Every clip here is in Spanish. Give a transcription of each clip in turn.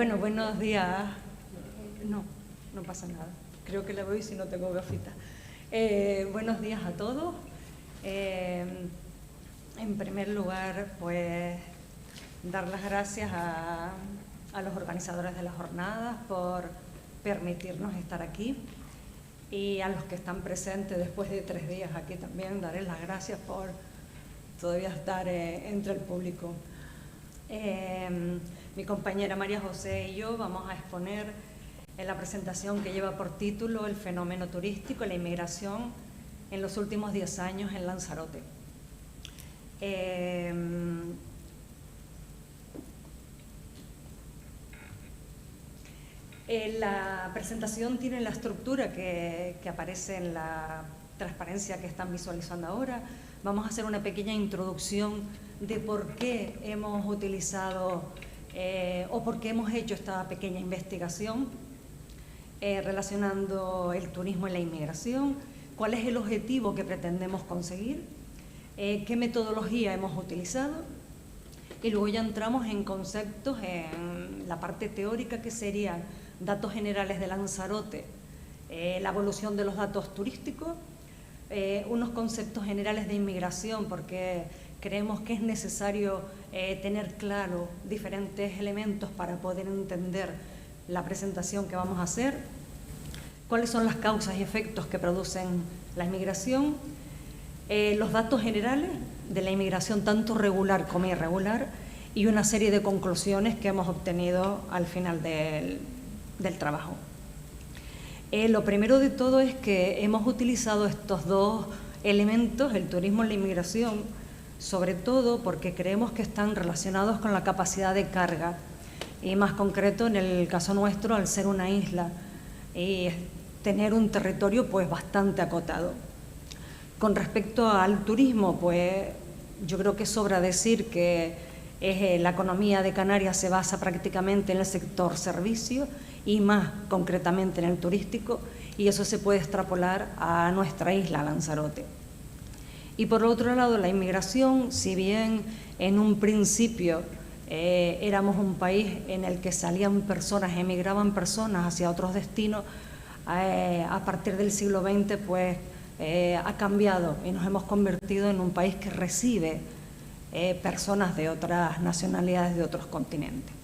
Bueno, buenos días. No pasa nada. Creo que la voy si no tengo gafitas. Buenos días a todos. En primer lugar, pues, dar las gracias a los organizadores de las jornadas por permitirnos estar aquí, y a los que están presentes después de 3 días aquí también, darles las gracias por todavía estar entre el público. Mi compañera María José y yo vamos a exponer en la presentación que lleva por título El fenómeno turístico y la inmigración en los últimos 10 años en Lanzarote. La presentación tiene la estructura que aparece en la transparencia que están visualizando ahora. Vamos a hacer una pequeña introducción de por qué hemos utilizado o por qué hemos hecho esta pequeña investigación relacionando el turismo y la inmigración, cuál es el objetivo que pretendemos conseguir, qué metodología hemos utilizado, y luego ya entramos en conceptos, en la parte teórica, que serían datos generales de Lanzarote, la evolución de los datos turísticos, unos conceptos generales de inmigración, porque creemos que es necesario tener claro diferentes elementos para poder entender la presentación que vamos a hacer, cuáles son las causas y efectos que producen la inmigración, los datos generales de la inmigración tanto regular como irregular, y una serie de conclusiones que hemos obtenido al final del trabajo. Lo primero de todo es que hemos utilizado estos dos elementos, el turismo y la inmigración, sobre todo porque creemos que están relacionados con la capacidad de carga, y más concreto en el caso nuestro, al ser una isla y tener un territorio pues bastante acotado. Con respecto al turismo, pues yo creo que sobra decir que la economía de Canarias se basa prácticamente en el sector servicio y más concretamente en el turístico, y eso se puede extrapolar a nuestra isla, Lanzarote. Y por otro lado, la inmigración, si bien en un principio éramos un país en el que salían personas, emigraban personas hacia otros destinos, a partir del siglo XX pues ha cambiado y nos hemos convertido en un país que recibe personas de otras nacionalidades, de otros continentes.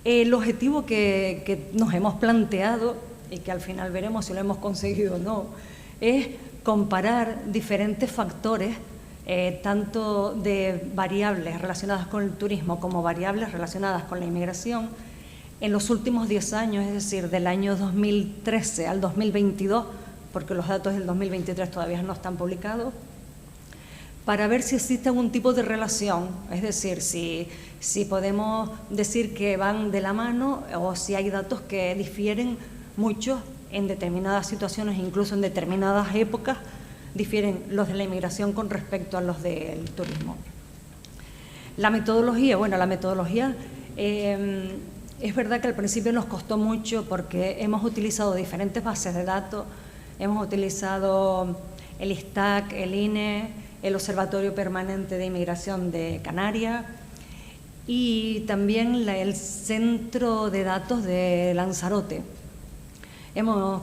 El objetivo que nos hemos planteado, y que al final veremos si lo hemos conseguido o no, es comparar diferentes factores, tanto de variables relacionadas con el turismo como variables relacionadas con la inmigración, en los últimos 10 años, es decir, del año 2013 al 2022, porque los datos del 2023 todavía no están publicados, para ver si existe algún tipo de relación, es decir, si podemos decir que van de la mano o si hay datos que difieren mucho en determinadas situaciones, incluso en determinadas épocas, difieren los de la inmigración con respecto a los del turismo. La metodología, bueno, la metodología es verdad que al principio nos costó mucho porque hemos utilizado diferentes bases de datos, hemos utilizado el ISTAC, el INE, el Observatorio Permanente de Inmigración de Canarias y también el Centro de Datos de Lanzarote.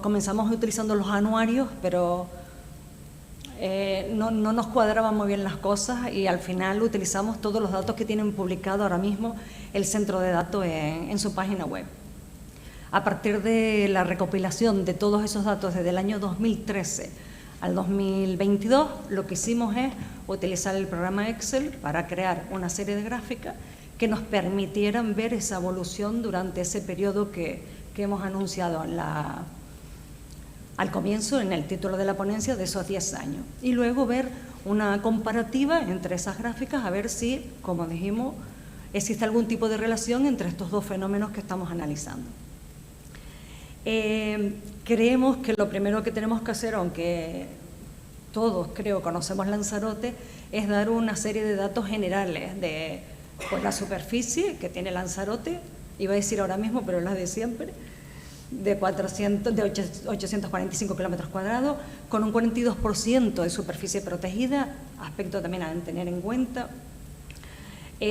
Comenzamos utilizando los anuarios, pero no nos cuadraban muy bien las cosas, y al final utilizamos todos los datos que tienen publicado ahora mismo el Centro de Datos en su página web. A partir de la recopilación de todos esos datos desde el año 2013 al 2022, lo que hicimos es utilizar el programa Excel para crear una serie de gráficas que nos permitieran ver esa evolución durante ese periodo que hemos anunciado al comienzo, en el título de la ponencia, de esos 10 años. Y luego ver una comparativa entre esas gráficas, a ver si, como dijimos, existe algún tipo de relación entre estos dos fenómenos que estamos analizando. Creemos que lo primero que tenemos que hacer, aunque todos creo conocemos Lanzarote, es dar una serie de datos generales de pues, la superficie que tiene Lanzarote, iba a decir ahora mismo, pero la de siempre, de 845 kilómetros cuadrados, con un 42% de superficie protegida, aspecto también a tener en cuenta.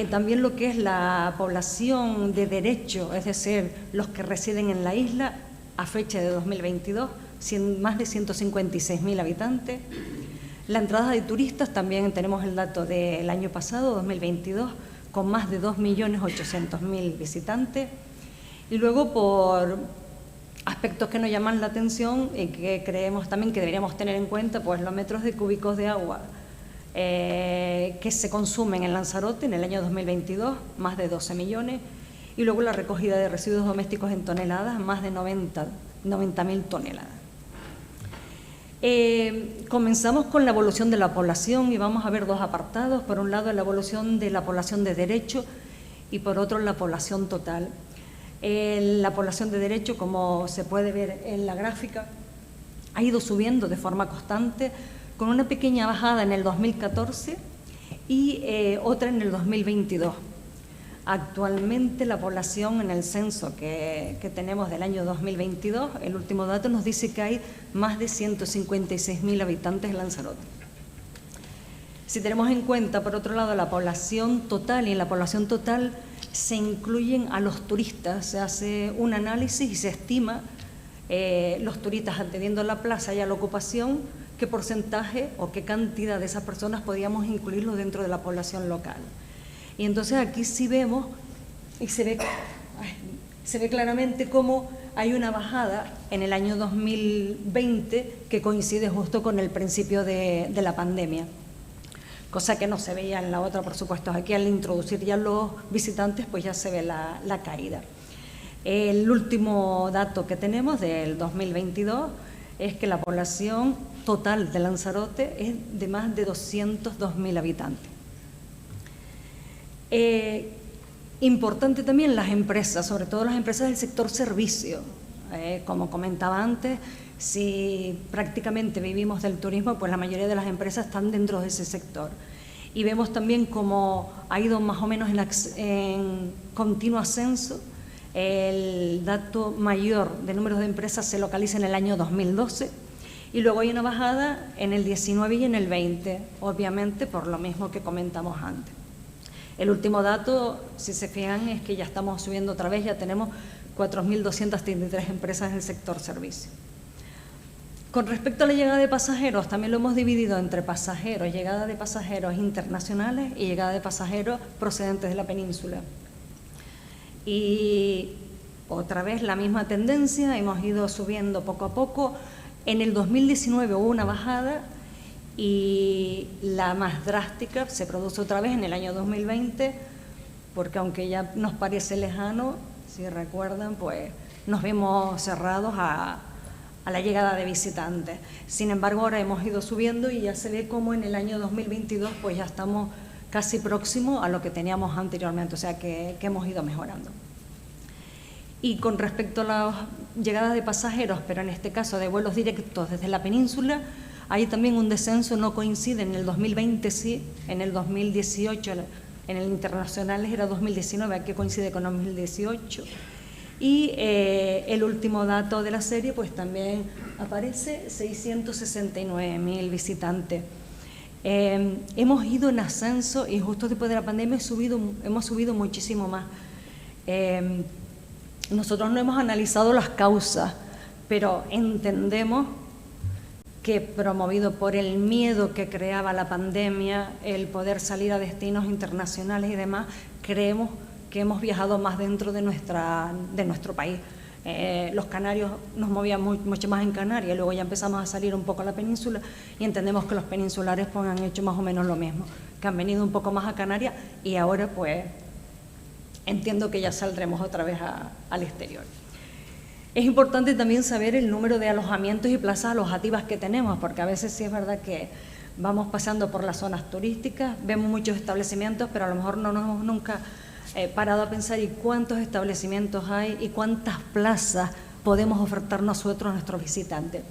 También lo que es la población de derecho, es decir, los que residen en la isla, a fecha de 2022, más de 156.000 habitantes. La entrada de turistas, también tenemos el dato del año pasado, 2022, con más de 2.800.000 visitantes. Y luego, por aspectos que nos llaman la atención y que creemos también que deberíamos tener en cuenta, pues los metros de cúbicos de agua que se consumen en Lanzarote en el año 2022, más de 12 millones, y luego la recogida de residuos domésticos en toneladas, más de 90.000 toneladas. Comenzamos con la evolución de la población y vamos a ver dos apartados. Por un lado, la evolución de la población de derecho y por otro, la población total. La población de derecho, como se puede ver en la gráfica, ha ido subiendo de forma constante, con una pequeña bajada en el 2014 y otra en el 2022. Actualmente la población en el censo que tenemos del año 2022, el último dato nos dice que hay más de 156.000 habitantes en Lanzarote. Si tenemos en cuenta, por otro lado, la población total, y en la población total se incluyen a los turistas, se hace un análisis y se estima los turistas atendiendo a la plaza y a la ocupación, qué porcentaje o qué cantidad de esas personas podíamos incluirlos dentro de la población local. Y entonces aquí sí vemos y se ve claramente cómo hay una bajada en el año 2020 que coincide justo con el principio de la pandemia, cosa que no se veía en la otra, por supuesto. Aquí, al introducir ya los visitantes, pues ya se ve la caída. El último dato que tenemos del 2022 es que la población total de Lanzarote es de más de 202.000 habitantes. Importante también las empresas, sobre todo las empresas del sector servicio. Como comentaba antes, si prácticamente vivimos del turismo, pues la mayoría de las empresas están dentro de ese sector. Y vemos también cómo ha ido más o menos en continuo ascenso. El dato mayor de números de empresas se localiza en el año 2012 y luego hay una bajada en el 19 y en el 20, obviamente por lo mismo que comentamos antes. El último dato, si se fijan, es que ya estamos subiendo otra vez, ya tenemos 4.233 empresas en el sector servicio. Con respecto a la llegada de pasajeros, también lo hemos dividido entre pasajeros, llegada de pasajeros internacionales y llegada de pasajeros procedentes de la península. Y otra vez la misma tendencia, hemos ido subiendo poco a poco. En el 2019 hubo una bajada y la más drástica se produce otra vez en el año 2020, porque aunque ya nos parece lejano, si recuerdan, pues nos vimos cerrados a la llegada de visitantes. Sin embargo, ahora hemos ido subiendo y ya se ve como en el año 2022 pues ya estamos casi próximo a lo que teníamos anteriormente, o sea que hemos ido mejorando. Y con respecto a las llegadas de pasajeros, pero en este caso de vuelos directos desde la península, hay también un descenso, no coincide, en el 2020 sí, en el 2018, en el internacional era 2019, aquí coincide con 2018. Y el último dato de la serie pues también aparece, 669.000 visitantes. Hemos ido en ascenso y justo después de la pandemia hemos subido muchísimo más. Nosotros no hemos analizado las causas, pero entendemos que, promovido por el miedo que creaba la pandemia, el poder salir a destinos internacionales y demás, creemos que hemos viajado más dentro de nuestro país. Los canarios nos movían mucho más en Canarias, luego ya empezamos a salir un poco a la península y entendemos que los peninsulares pues han hecho más o menos lo mismo, que han venido un poco más a Canarias y ahora pues entiendo que ya saldremos otra vez al exterior. Es importante también saber el número de alojamientos y plazas alojativas que tenemos, porque a veces sí es verdad que vamos pasando por las zonas turísticas, vemos muchos establecimientos, pero a lo mejor no nos hemos nunca parado a pensar y cuántos establecimientos hay y cuántas plazas podemos ofertar nosotros a nuestros visitantes.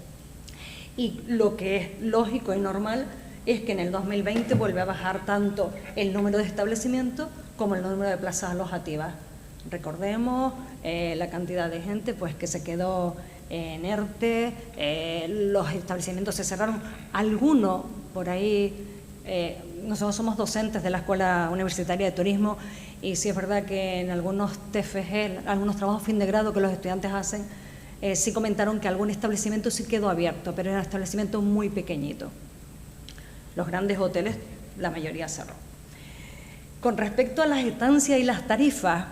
Y lo que es lógico y normal es que en el 2020 vuelve a bajar tanto el número de establecimientos como el número de plazas alojativas. Recordemos la cantidad de gente pues, que se quedó en ERTE, los establecimientos se cerraron, algunos por ahí nosotros somos docentes de la Escuela Universitaria de Turismo y sí es verdad que en algunos TFG, algunos trabajos fin de grado que los estudiantes hacen, sí comentaron que algún establecimiento sí quedó abierto, pero era un establecimiento muy pequeñito. Los grandes hoteles, la mayoría cerró. Con respecto a las estancias y las tarifas,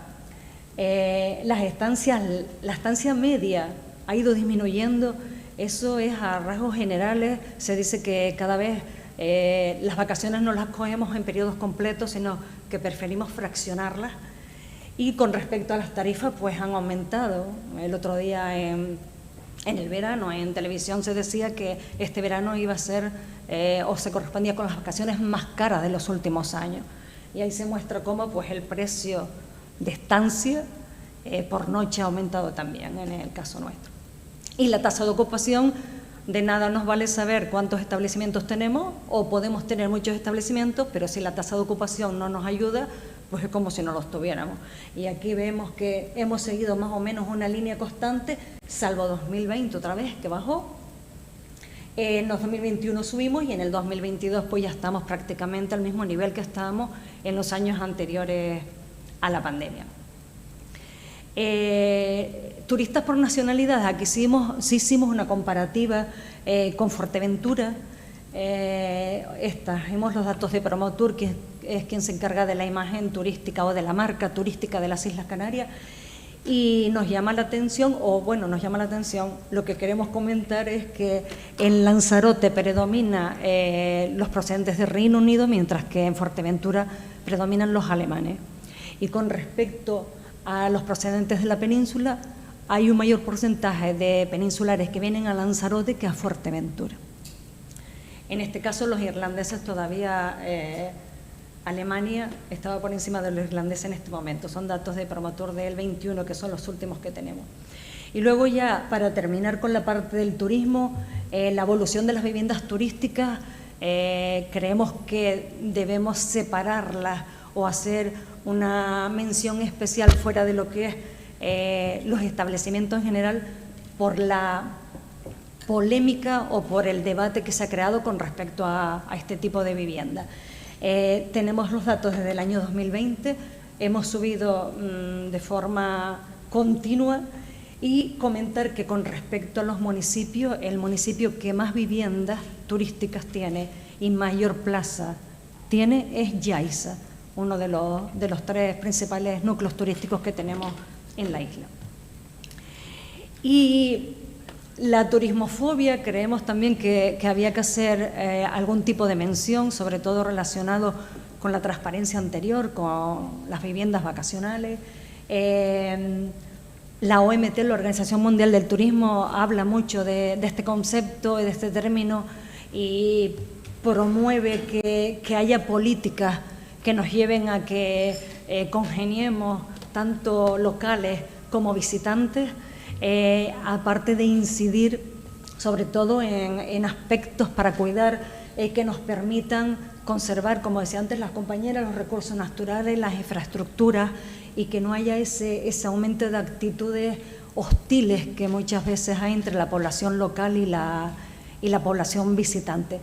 la estancia media ha ido disminuyendo. Eso es a rasgos generales. Se dice que cada vez las vacaciones no las cogemos en periodos completos, sino que preferimos fraccionarlas. Y con respecto a las tarifas, pues han aumentado. El otro día en el verano, en televisión se decía que este verano iba a ser o se correspondía con las vacaciones más caras de los últimos años. Y ahí se muestra cómo pues, el precio de estancia por noche ha aumentado también en el caso nuestro. Y la tasa de ocupación, de nada nos vale saber cuántos establecimientos tenemos o podemos tener muchos establecimientos, pero si la tasa de ocupación no nos ayuda, pues es como si no los tuviéramos. Y aquí vemos que hemos seguido más o menos una línea constante, salvo 2020 otra vez, que bajó. En el 2021 subimos y en el 2022 pues ya estamos prácticamente al mismo nivel que estábamos en los años anteriores a la pandemia. Turistas por nacionalidad, aquí sí hicimos una comparativa con Fuerteventura. Trajimos los datos de Promotur, que es quien se encarga de la imagen turística o de la marca turística de las Islas Canarias, y nos llama la atención, lo que queremos comentar es que en Lanzarote predomina los procedentes de Reino Unido, mientras que en Fuerteventura predominan los alemanes. Y con respecto a los procedentes de la península, hay un mayor porcentaje de peninsulares que vienen a Lanzarote que a Fuerteventura. En este caso, los irlandeses todavía, Alemania estaba por encima de los irlandeses en este momento. Son datos de Promotor del 21, que son los últimos que tenemos. Y luego ya, para terminar con la parte del turismo, la evolución de las viviendas turísticas, creemos que debemos separarlas o hacer una mención especial fuera de lo que es los establecimientos en general por la polémica o por el debate que se ha creado con respecto a este tipo de vivienda. Tenemos los datos desde el año 2020, hemos subido de forma continua y comentar que con respecto a los municipios, el municipio que más viviendas turísticas tiene y mayor plaza tiene es Yaiza, uno de los tres principales núcleos turísticos que tenemos en la isla. Y la turismofobia, creemos también que había que hacer algún tipo de mención, sobre todo relacionado con la transparencia anterior, con las viviendas vacacionales. La OMT, la Organización Mundial del Turismo, habla mucho de este concepto y de este término y promueve que haya políticas que nos lleven a que congeniemos tanto locales como visitantes, aparte de incidir sobre todo en aspectos para cuidar que nos permitan conservar, como decía antes las compañeras, los recursos naturales, las infraestructuras y que no haya ese aumento de actitudes hostiles que muchas veces hay entre la población local y la población visitante.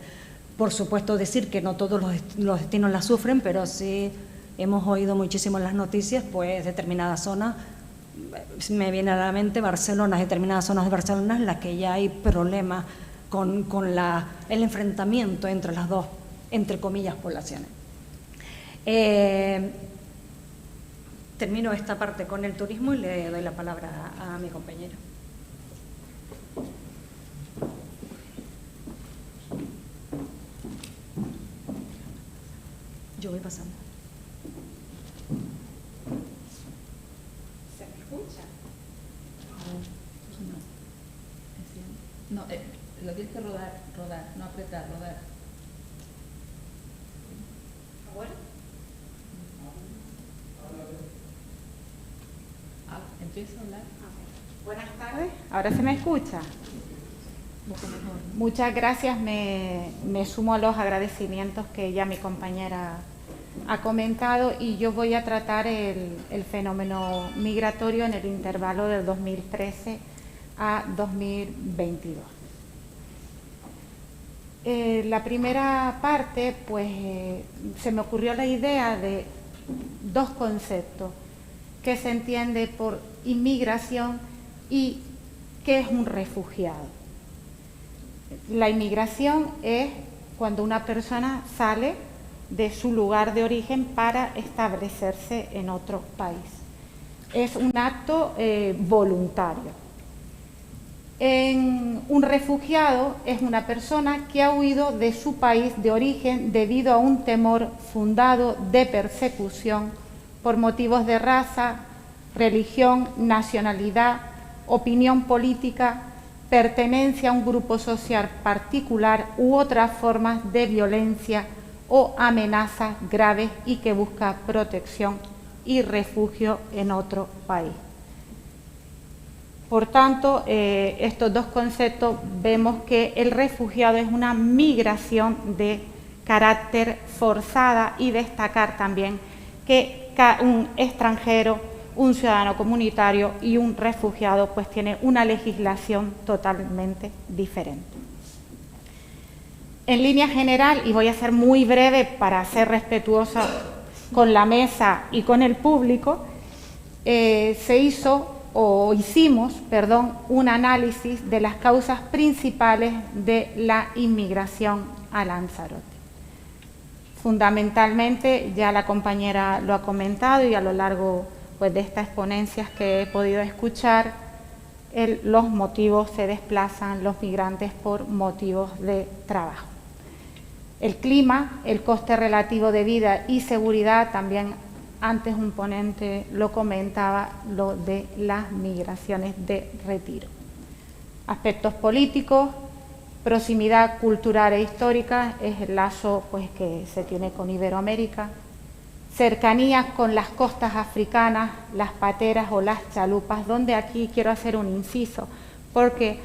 Por supuesto decir que no todos los destinos la sufren, pero sí hemos oído muchísimo en las noticias, pues determinadas zonas, me viene a la mente Barcelona, determinadas zonas de Barcelona en las que ya hay problemas con el enfrentamiento entre las dos, entre comillas, poblaciones. Termino esta parte con el turismo y le doy la palabra a mi compañero. Yo voy pasando. ¿Se me escucha? No, lo tienes que rodar, no apretar, rodar. ¿Ahora? Empieza a hablar. Buenas tardes. ¿Ahora se me escucha? Muchas gracias. Me sumo a los agradecimientos que ya mi compañera ha comentado y yo voy a tratar el fenómeno migratorio en el intervalo del 2013 a 2022. La primera parte, pues se me ocurrió la idea de dos conceptos que se entiende por inmigración y qué es un refugiado. La inmigración es cuando una persona sale de su lugar de origen para establecerse en otro país. Es un acto voluntario. Un refugiado es una persona que ha huido de su país de origen debido a un temor fundado de persecución por motivos de raza, religión, nacionalidad, opinión política, pertenencia a un grupo social particular u otras formas de violencia o amenazas graves y que busca protección y refugio en otro país. Por tanto, estos dos conceptos vemos que el refugiado es una migración de carácter forzada y destacar también que un extranjero, un ciudadano comunitario y un refugiado pues tiene una legislación totalmente diferente. En línea general, y voy a ser muy breve para ser respetuosa con la mesa y con el público, hicimos un análisis de las causas principales de la inmigración a Lanzarote. Fundamentalmente, ya la compañera lo ha comentado y a lo largo pues, de estas ponencias que he podido escuchar, los motivos se desplazan los migrantes por motivos de trabajo. El clima, el coste relativo de vida y seguridad, también antes un ponente lo comentaba, lo de las migraciones de retiro. Aspectos políticos, proximidad cultural e histórica, es el lazo pues, que se tiene con Iberoamérica, cercanías con las costas africanas, las pateras o las chalupas, donde aquí quiero hacer un inciso, porque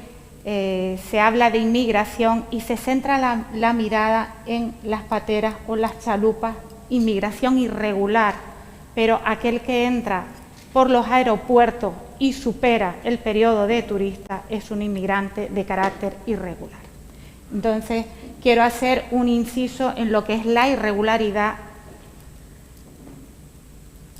se habla de inmigración y se centra la mirada en las pateras o las chalupas, inmigración irregular, pero aquel que entra por los aeropuertos y supera el periodo de turista es un inmigrante de carácter irregular. Entonces, quiero hacer un inciso en lo que es la irregularidad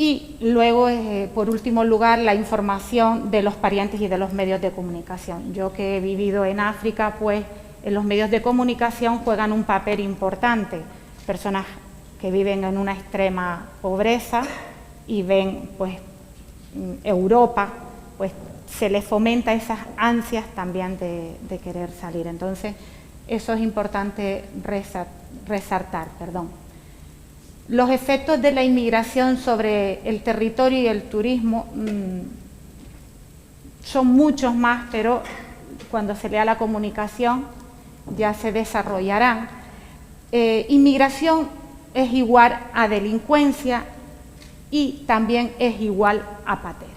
y luego, por último lugar, la información de los parientes y de los medios de comunicación. Yo que he vivido en África, pues los medios de comunicación juegan un papel importante. Personas que viven en una extrema pobreza y ven pues Europa, pues se les fomenta esas ansias también de querer salir. Entonces, eso es importante resaltar. Los efectos de la inmigración sobre el territorio y el turismo son muchos más, pero cuando se lea la comunicación ya se desarrollarán. Inmigración es igual a delincuencia y también es igual a patera.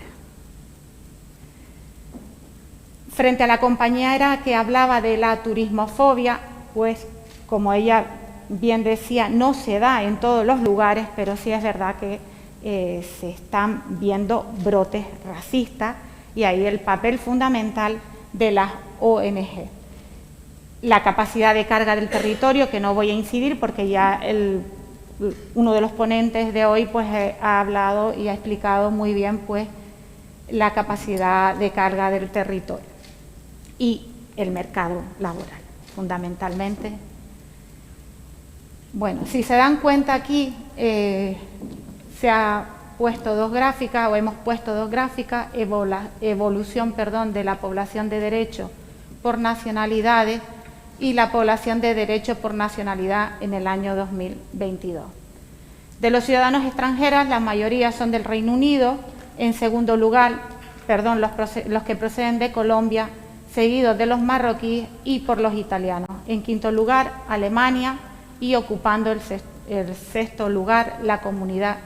Frente a la compañera que hablaba de la turismofobia, pues como ella bien decía, no se da en todos los lugares, pero sí es verdad que se están viendo brotes racistas y ahí el papel fundamental de las ONG. La capacidad de carga del territorio, que no voy a incidir porque ya uno de los ponentes de hoy pues, ha hablado y ha explicado muy bien pues, la capacidad de carga del territorio y el mercado laboral, fundamentalmente. Bueno, si se dan cuenta aquí, se ha puesto dos gráficas, o hemos puesto dos gráficas, evolución de la población de derecho por nacionalidades y la población de derecho por nacionalidad en el año 2022. De los ciudadanos extranjeros, la mayoría son del Reino Unido, en segundo lugar, los que proceden de Colombia, seguidos de los marroquíes y por los italianos. En quinto lugar, Alemania, y ocupando el sexto lugar la comunidad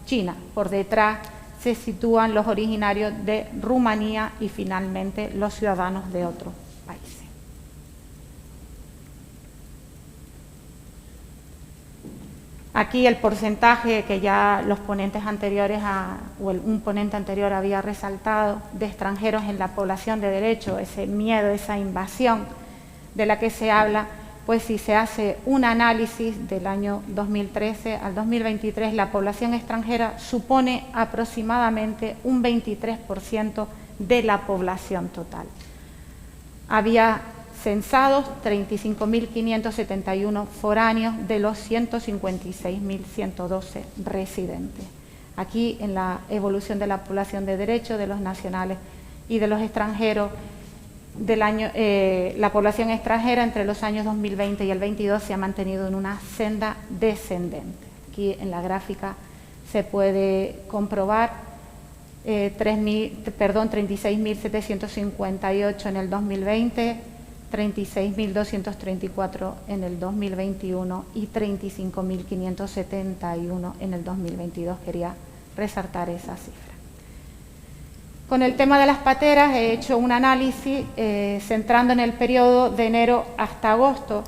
china. Por detrás se sitúan los originarios de Rumanía y finalmente los ciudadanos de otros países. Aquí el porcentaje que ya los ponentes anteriores, un ponente anterior había resaltado, de extranjeros en la población de derecho, ese miedo, esa invasión de la que se habla, pues si se hace un análisis del año 2013 al 2023, la población extranjera supone aproximadamente un 23% de la población total. Había censados 35.571 foráneos de los 156.112 residentes. Aquí en la evolución de la población de derecho de los nacionales y de los extranjeros, la población extranjera entre los años 2020 y el 22 se ha mantenido en una senda descendente. Aquí en la gráfica se puede comprobar 36.758 en el 2020, 36.234 en el 2021 y 35.571 en el 2022. Quería resaltar esa cifra. Con el tema de las pateras he hecho un análisis centrando en el periodo de enero hasta agosto,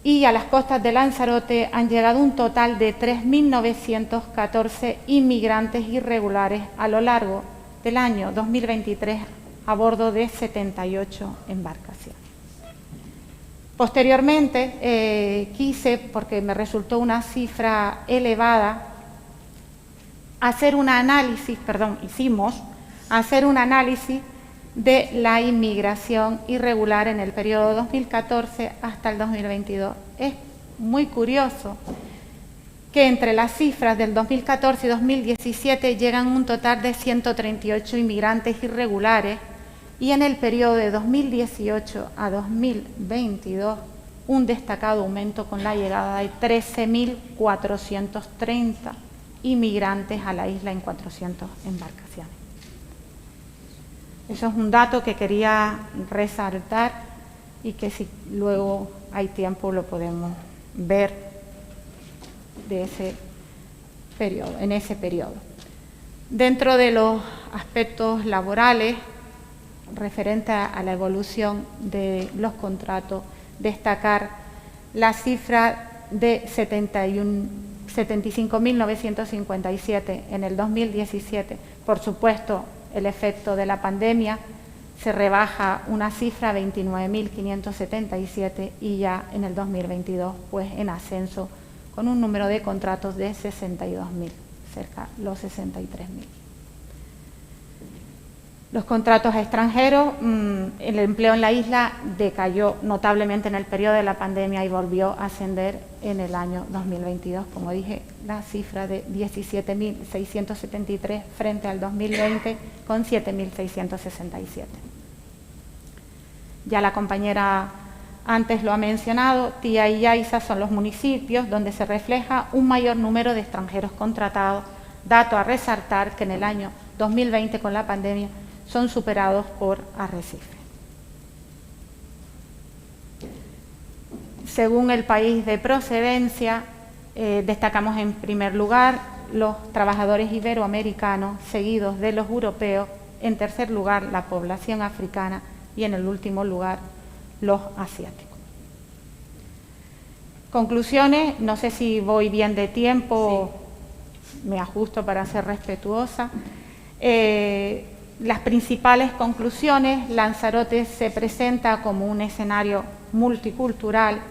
y a las costas de Lanzarote han llegado un total de 3.914 inmigrantes irregulares a lo largo del año 2023 a bordo de 78 embarcaciones. Posteriormente quise, porque me resultó una cifra elevada, hicimos hacer un análisis de la inmigración irregular en el periodo 2014 hasta el 2022. Es muy curioso que entre las cifras del 2014 y 2017 llegan un total de 138 inmigrantes irregulares, y en el periodo de 2018 a 2022 un destacado aumento con la llegada de 13.430 inmigrantes a la isla en 400 embarcaciones. Eso es un dato que quería resaltar y que si luego hay tiempo lo podemos ver de ese periodo, en ese periodo. Dentro de los aspectos laborales, referente a la evolución de los contratos, destacar la cifra de 75.957 en el 2017. Por supuesto, el efecto de la pandemia se rebaja una cifra a 29.577 y ya en el 2022 pues en ascenso con un número de contratos de 62.000, cerca de los 63.000. Los contratos extranjeros, el empleo en la isla decayó notablemente en el periodo de la pandemia y volvió a ascender en el año 2022. Como dije, la cifra de 17.673 frente al 2020 con 7.667. Ya la compañera antes lo ha mencionado, Tía y Yaiza son los municipios donde se refleja un mayor número de extranjeros contratados, dato a resaltar que en el año 2020 con la pandemia son superados por Arrecife. Según el país de procedencia, destacamos en primer lugar los trabajadores iberoamericanos, seguidos de los europeos, en tercer lugar la población africana y en el último lugar los asiáticos. Conclusiones, no sé si voy bien de tiempo, sí. Me ajusto para ser respetuosa. Las principales conclusiones: Lanzarote se presenta como un escenario multicultural,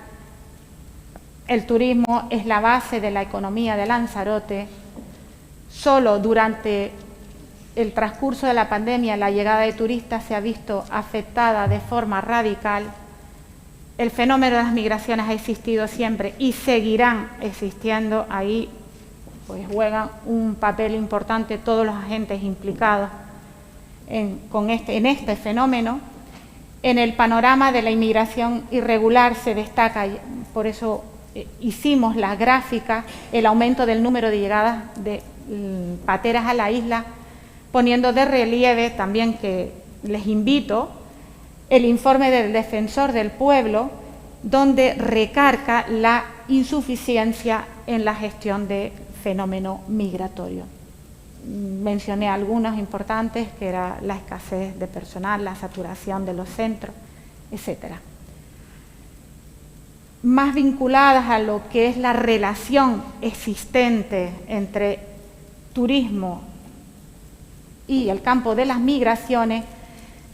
el turismo es la base de la economía de Lanzarote. Solo durante el transcurso de la pandemia la llegada de turistas se ha visto afectada de forma radical. El fenómeno de las migraciones ha existido siempre y seguirán existiendo. Ahí pues juegan un papel importante todos los agentes implicados en este fenómeno. En el panorama de la inmigración irregular se destaca, por eso hicimos la gráfica, el aumento del número de llegadas de pateras a la isla, poniendo de relieve también, que les invito, el informe del Defensor del Pueblo, donde recarga la insuficiencia en la gestión de fenómeno migratorio. Mencioné algunos importantes, que era la escasez de personal, la saturación de los centros, etcétera. Más vinculadas a lo que es la relación existente entre turismo y el campo de las migraciones,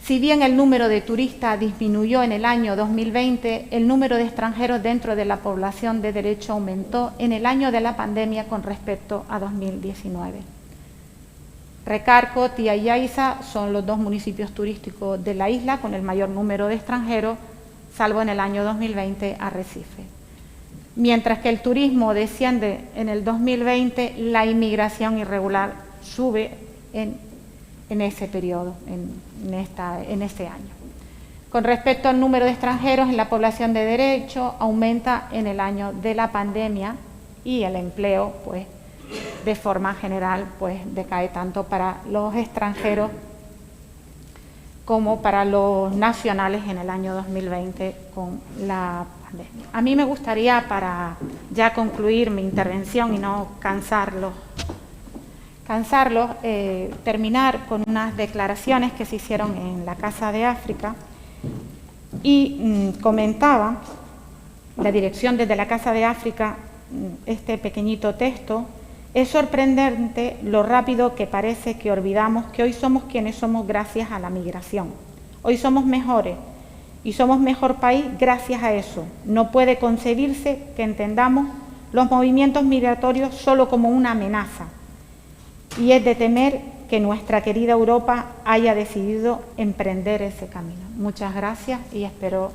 Si bien el número de turistas disminuyó en el año 2020, el número de extranjeros dentro de la población de derecho aumentó en el año de la pandemia con respecto a 2019. Recarco, Tía y Yaiza son los 2 municipios turísticos de la isla con el mayor número de extranjeros, salvo en el año 2020 Arrecife. Mientras que el turismo desciende en el 2020, la inmigración irregular sube en ese periodo, en este año. Con respecto al número de extranjeros en la población de derecho, aumenta en el año de la pandemia y el empleo, pues, de forma general, pues, decae tanto para los extranjeros como para los nacionales en el año 2020 con la pandemia. A mí me gustaría, para ya concluir mi intervención y no cansarlos, terminar con unas declaraciones que se hicieron en la Casa de África y comentaba la dirección desde la Casa de África este pequeñito texto. Es sorprendente lo rápido que parece que olvidamos que hoy somos quienes somos gracias a la migración. Hoy somos mejores y somos mejor país gracias a eso. No puede concebirse que entendamos los movimientos migratorios solo como una amenaza. Y es de temer que nuestra querida Europa haya decidido emprender ese camino. Muchas gracias y espero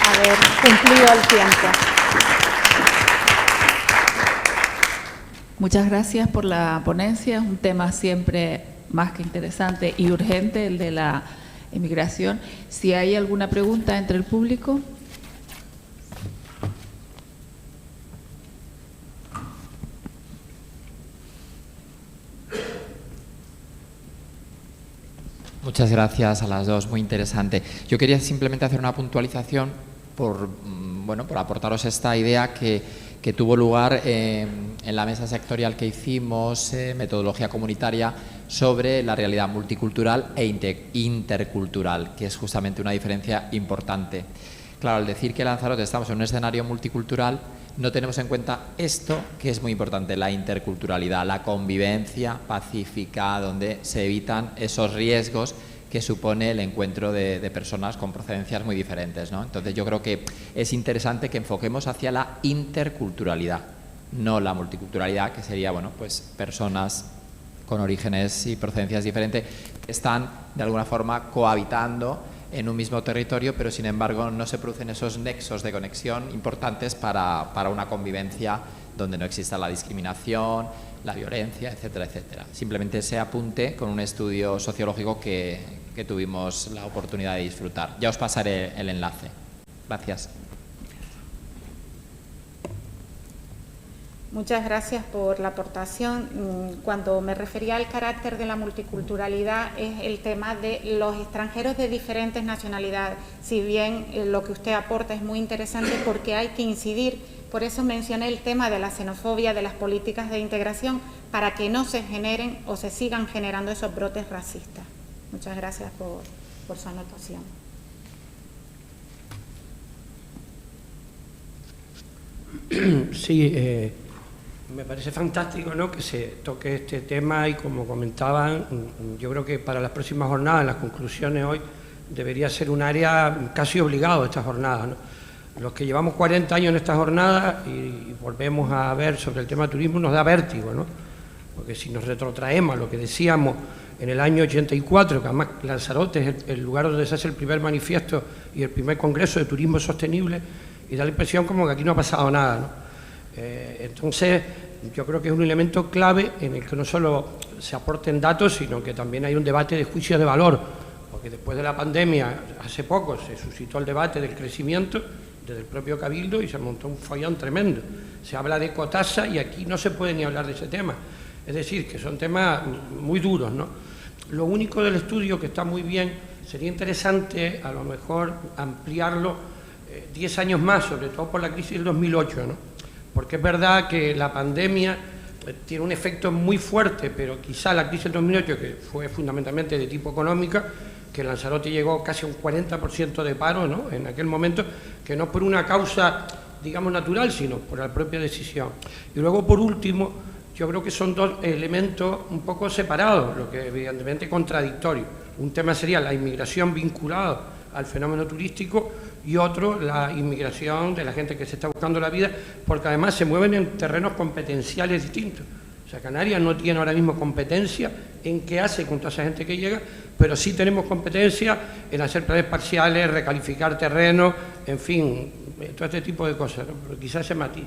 haber cumplido el tiempo. Muchas gracias por la ponencia, un tema siempre más que interesante y urgente, el de la inmigración. Si hay alguna pregunta entre el público. Muchas gracias a las dos, muy interesante. Yo quería simplemente hacer una puntualización por aportaros esta idea que tuvo lugar en la mesa sectorial que hicimos, metodología comunitaria, sobre la realidad multicultural e intercultural, que es justamente una diferencia importante. Claro, al decir que Lanzarote estamos en un escenario multicultural, no tenemos en cuenta esto, que es muy importante, la interculturalidad, la convivencia pacífica, donde se evitan esos riesgos que supone el encuentro de personas con procedencias muy diferentes, ¿no? Entonces yo creo que es interesante que enfoquemos hacia la interculturalidad, no la multiculturalidad, que sería, bueno, pues personas con orígenes y procedencias diferentes que están de alguna forma cohabitando en un mismo territorio, pero sin embargo no se producen esos nexos de conexión importantes para una convivencia donde no exista la discriminación, la violencia, etcétera, etcétera. Simplemente ese apunte con un estudio sociológico que tuvimos la oportunidad de disfrutar. Ya os pasaré el enlace. Gracias. Muchas gracias por la aportación. Cuando me refería al carácter de la multiculturalidad, es el tema de los extranjeros de diferentes nacionalidades. Si bien lo que usted aporta es muy interesante porque hay que incidir, por eso mencioné el tema de la xenofobia, de las políticas de integración, para que no se generen o se sigan generando esos brotes racistas. Muchas gracias por su anotación. Sí, me parece fantástico, ¿no?, que se toque este tema y, como comentaban, yo creo que para las próximas jornadas, las conclusiones hoy, debería ser un área casi obligado esta jornada, ¿no? Los que llevamos 40 años en esta jornada y volvemos a ver sobre el tema turismo nos da vértigo, ¿no? Porque si nos retrotraemos a lo que decíamos en el año 84, que además Lanzarote es el lugar donde se hace el primer manifiesto y el primer congreso de turismo sostenible, y da la impresión como que aquí no ha pasado nada, ¿no? Entonces, yo creo que es un elemento clave en el que no solo se aporten datos, sino que también hay un debate de juicios de valor, porque después de la pandemia, hace poco, se suscitó el debate del crecimiento desde el propio Cabildo y se montó un follón tremendo. Se habla de ecotasa y aquí no se puede ni hablar de ese tema. Es decir, que son temas muy duros, ¿no? Lo único del estudio que está muy bien, sería interesante a lo mejor ampliarlo 10 años más, sobre todo por la crisis del 2008, ¿no? Porque es verdad que la pandemia tiene un efecto muy fuerte, pero quizá la crisis del 2008, que fue fundamentalmente de tipo económica, que Lanzarote llegó casi a un 40% de paro, ¿no?, en aquel momento, que no por una causa, digamos, natural, sino por la propia decisión. Y luego, por último, yo creo que son dos elementos un poco separados, lo que evidentemente contradictorio. Un tema sería la inmigración vinculada al fenómeno turístico y otro la inmigración de la gente que se está buscando la vida, porque además se mueven en terrenos competenciales distintos. O sea, Canarias no tiene ahora mismo competencia en qué hace con toda esa gente que llega, pero sí tenemos competencia en hacer planes parciales, recalificar terrenos, en fin, todo este tipo de cosas, ¿no? Pero quizás ese matiz.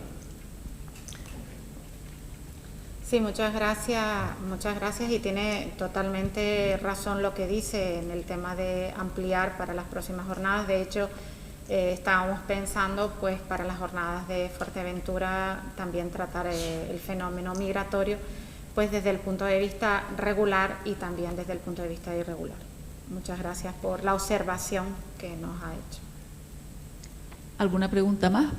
Sí, muchas gracias y tiene totalmente razón lo que dice en el tema de ampliar para las próximas jornadas. De hecho, estábamos pensando pues para las jornadas de Fuerteventura también tratar el fenómeno migratorio pues desde el punto de vista regular y también desde el punto de vista irregular. Muchas gracias por la observación que nos ha hecho. ¿Alguna pregunta más?